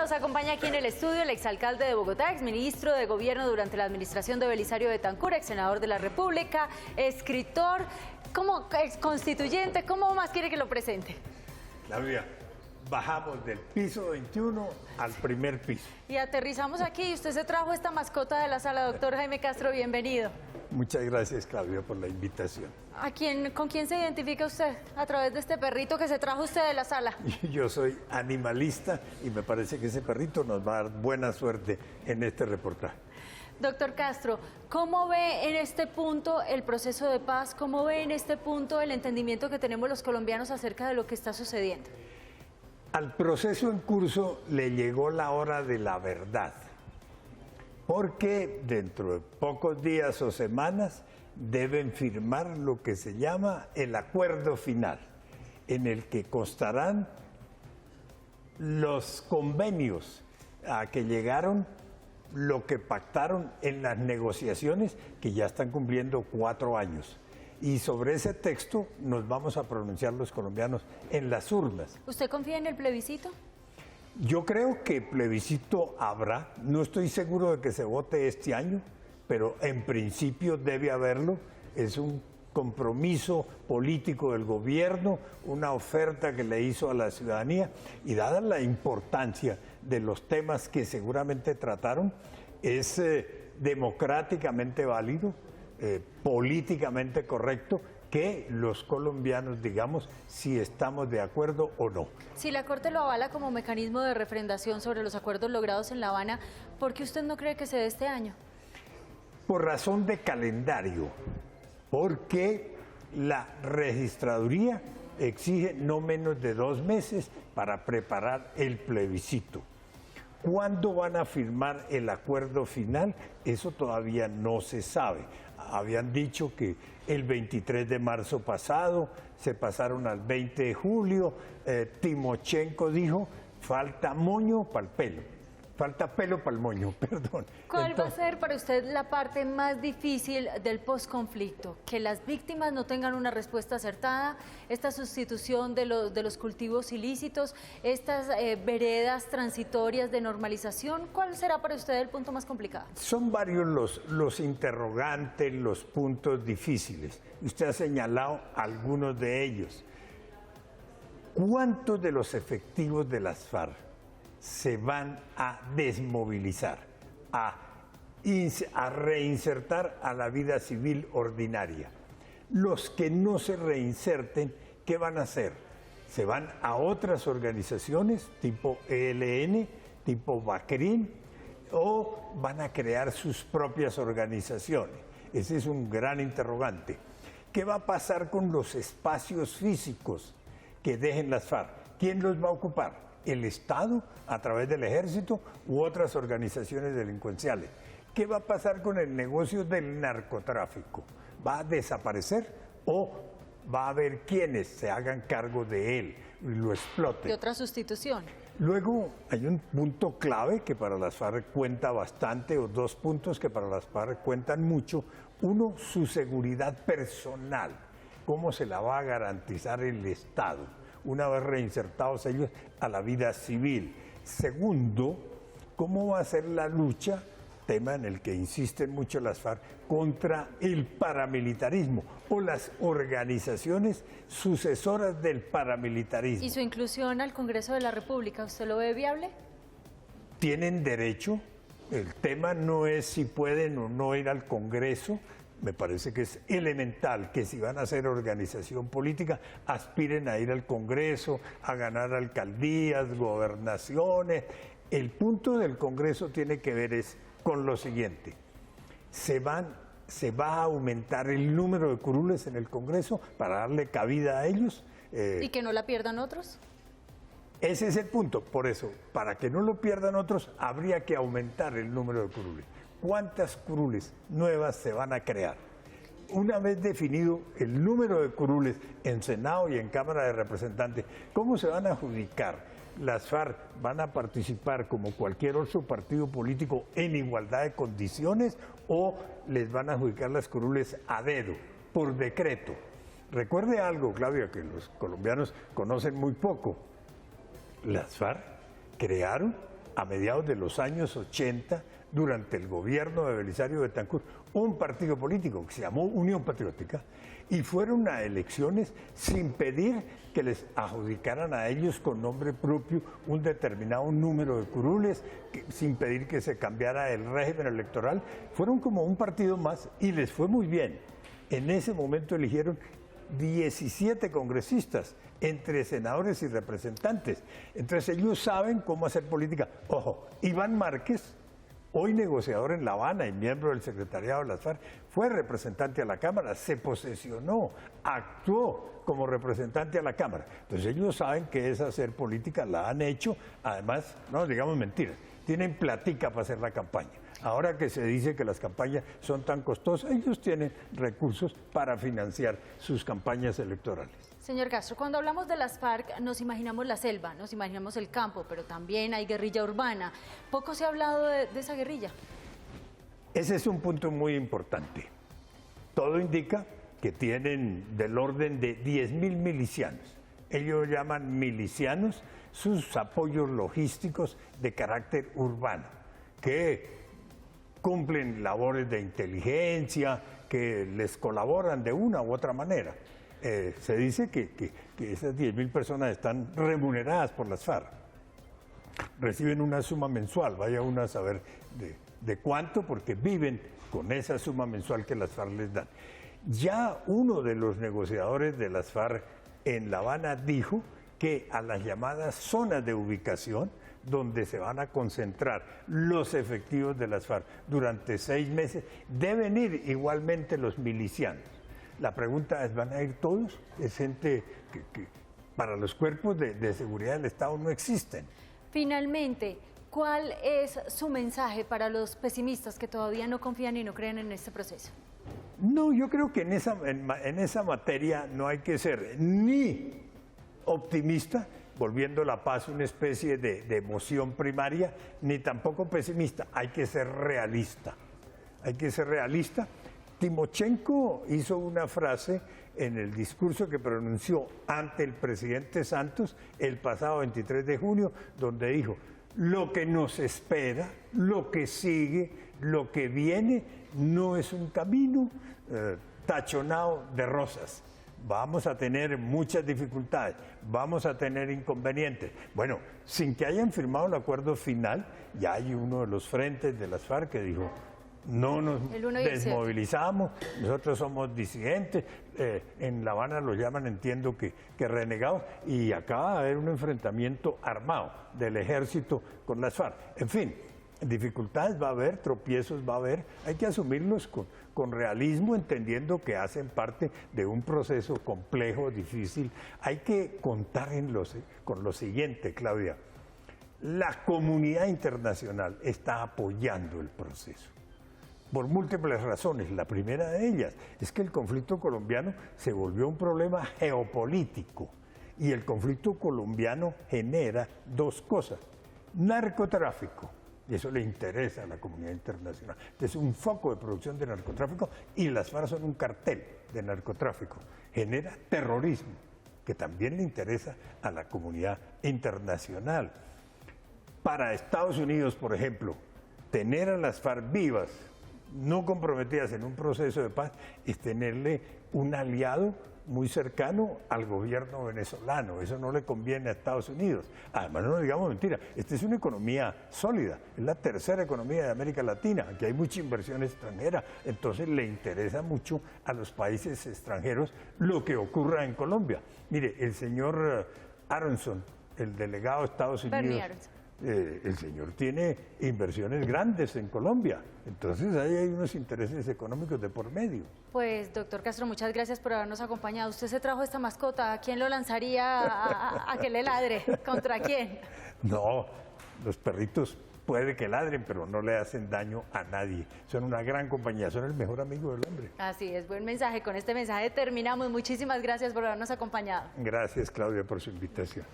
Nos acompaña aquí en el estudio el exalcalde de Bogotá, exministro de Gobierno durante la administración de Belisario Betancur, ex senador de la República, escritor, como ex constituyente. ¿Cómo más quiere que lo presente? Claudia, bajamos del piso 21 al primer piso. Y aterrizamos aquí y usted se trajo esta mascota de la sala. Doctor Jaime Castro, bienvenido. Muchas gracias, Claudia, por la invitación. ¿Con quién se identifica usted a través de este perrito que se trajo usted de la sala? Yo soy animalista y me parece que ese perrito nos va a dar buena suerte en este reportaje. Doctor Castro, ¿cómo ve en este punto el proceso de paz? ¿Cómo ve en este punto el entendimiento que tenemos los colombianos acerca de lo que está sucediendo? Al proceso en curso le llegó la hora de la verdad, porque dentro de pocos días o semanas deben firmar lo que se llama el acuerdo final, en el que constarán los convenios a que llegaron, lo que pactaron en las negociaciones que ya están cumpliendo 4 años. Y sobre ese texto nos vamos a pronunciar los colombianos en las urnas. ¿Usted confía en el plebiscito? Yo creo que plebiscito habrá. No estoy seguro de que se vote este año, pero en principio debe haberlo. Es un compromiso político del gobierno, una oferta que le hizo a la ciudadanía, y dada la importancia de los temas que seguramente trataron, es democráticamente válido, políticamente correcto, que los colombianos digamos si estamos de acuerdo o no. Si la Corte lo avala como mecanismo de refrendación sobre los acuerdos logrados en La Habana, ¿por qué usted no cree que se dé este año? Por razón de calendario, porque la registraduría exige no menos de 2 meses para preparar el plebiscito. ¿Cuándo van a firmar el acuerdo final? Eso todavía no se sabe. Habían dicho que el 23 de marzo pasado, se pasaron al 20 de julio, Timochenko dijo, falta moño para el pelo, falta pelo para el moño, perdón. ¿Cuál va a ser para usted la parte más difícil del posconflicto? ¿Que las víctimas no tengan una respuesta acertada? ¿Esta sustitución de los cultivos ilícitos? ¿Estas veredas transitorias de normalización? ¿Cuál será para usted el punto más complicado? Son varios los interrogantes, los puntos difíciles. Usted ha señalado algunos de ellos. ¿Cuántos de los efectivos de las FARC se van a desmovilizar, a reinsertar a la vida civil ordinaria? Los que no se reinserten, ¿qué van a hacer? ¿Se van a otras organizaciones tipo ELN, tipo Bacrin, o van a crear sus propias organizaciones? Ese es un gran interrogante. ¿Qué va a pasar con los espacios físicos que dejen las FARC? ¿Quién los va a ocupar? ¿El Estado a través del Ejército u otras organizaciones delincuenciales? ¿Qué va a pasar con el negocio del narcotráfico? ¿Va a desaparecer o va a haber quienes se hagan cargo de él y lo exploten? ¿De otra sustitución? Luego hay un punto clave que para las FARC cuenta bastante, o 2 puntos que para las FARC cuentan mucho. Uno, su seguridad personal. ¿Cómo se la va a garantizar el Estado una vez reinsertados ellos a la vida civil? Segundo, ¿cómo va a ser la lucha, tema en el que insisten mucho las FARC, contra el paramilitarismo o las organizaciones sucesoras del paramilitarismo? ¿Y su inclusión al Congreso de la República, usted lo ve viable? Tienen derecho. El tema no es si pueden o no ir al Congreso. Me parece que es elemental que si van a ser organización política, aspiren a ir al Congreso, a ganar alcaldías, gobernaciones. El punto del Congreso tiene que ver con lo siguiente. Se va a aumentar el número de curules en el Congreso para darle cabida a ellos. ¿Y que no la pierdan otros? Ese es el punto. Por eso, para que no lo pierdan otros, habría que aumentar el número de curules. ¿Cuántas curules nuevas se van a crear? Una vez definido el número de curules en Senado y en Cámara de Representantes, ¿cómo se van a adjudicar? ¿Las FARC van a participar como cualquier otro partido político en igualdad de condiciones o les van a adjudicar las curules a dedo, por decreto? Recuerde algo, Claudia, que los colombianos conocen muy poco. Las FARC crearon a mediados de los años 80, durante el gobierno de Belisario Betancur, un partido político que se llamó Unión Patriótica, y fueron a elecciones sin pedir que les adjudicaran a ellos con nombre propio un determinado número de curules, sin pedir que se cambiara el régimen electoral. Fueron como un partido más y les fue muy bien. En ese momento eligieron 17 congresistas, entre senadores y representantes. Entonces ellos saben cómo hacer política. Ojo, Iván Márquez, hoy negociador en La Habana y miembro del secretariado de las FARC, fue representante a la Cámara, se posesionó, actuó como representante a la Cámara. Entonces ellos saben que esa hacer política la han hecho, además, no digamos mentiras, tienen platica para hacer la campaña. Ahora que se dice que las campañas son tan costosas, ellos tienen recursos para financiar sus campañas electorales. Señor Castro, cuando hablamos de las FARC nos imaginamos la selva, nos imaginamos el campo, pero también hay guerrilla urbana. Poco se ha hablado de esa guerrilla. Ese es un punto muy importante. Todo indica que tienen del orden de 10.000 milicianos. Ellos llaman milicianos sus apoyos logísticos de carácter urbano, que cumplen labores de inteligencia, que les colaboran de una u otra manera. Se dice que esas 10.000 personas están remuneradas por las FARC. Reciben una suma mensual, vaya uno a saber de cuánto, porque viven con esa suma mensual que las FARC les dan. Ya uno de los negociadores de las FARC en La Habana dijo que a las llamadas zonas de ubicación, donde se van a concentrar los efectivos de las FARC durante 6 meses, deben ir igualmente los milicianos. La pregunta es, ¿van a ir todos? Es gente que para los cuerpos de seguridad del Estado no existen. Finalmente, ¿cuál es su mensaje para los pesimistas que todavía no confían y no creen en este proceso? No, yo creo que en esa materia no hay que ser ni optimista, volviendo la paz una especie de emoción primaria, ni tampoco pesimista. Hay que ser realista. Hay que ser realista. Timochenko hizo una frase en el discurso que pronunció ante el presidente Santos el pasado 23 de junio, donde dijo: lo que nos espera, lo que sigue, lo que viene, no es un camino tachonado de rosas. Vamos a tener muchas dificultades, vamos a tener inconvenientes. Bueno, sin que hayan firmado el acuerdo final, ya hay uno de los frentes de las FARC que dijo: no nos desmovilizamos, nosotros somos disidentes, en La Habana los llaman, entiendo que renegados, y acaba de haber un enfrentamiento armado del ejército con las FARC. En fin, dificultades va a haber, tropiezos va a haber, hay que asumirlos con realismo, entendiendo que hacen parte de un proceso complejo, difícil. Hay que contar con lo siguiente, Claudia: la comunidad internacional está apoyando el proceso por múltiples razones. La primera de ellas es que el conflicto colombiano se volvió un problema geopolítico, y el conflicto colombiano genera 2 cosas: narcotráfico, y eso le interesa a la comunidad internacional. Es un foco de producción de narcotráfico, y las FARC son un cartel de narcotráfico. Genera terrorismo, que también le interesa a la comunidad internacional. Para Estados Unidos, por ejemplo, tener a las FARC vivas, no comprometidas en un proceso de paz, es tenerle un aliado muy cercano al gobierno venezolano. Eso no le conviene a Estados Unidos. Además, no digamos mentira, esta es una economía sólida, es la tercera economía de América Latina, aquí hay mucha inversión extranjera, entonces le interesa mucho a los países extranjeros lo que ocurra en Colombia. Mire, el señor Aronson, el delegado de Estados Unidos, el señor tiene inversiones grandes en Colombia, entonces ahí hay unos intereses económicos de por medio. Pues, doctor Castro, muchas gracias por habernos acompañado. Usted se trajo esta mascota, ¿a quién lo lanzaría a que le ladre? ¿Contra quién? No, los perritos puede que ladren, pero no le hacen daño a nadie. Son una gran compañía, son el mejor amigo del hombre. Así es, buen mensaje. Con este mensaje terminamos. Muchísimas gracias por habernos acompañado. Gracias, Claudia, por su invitación.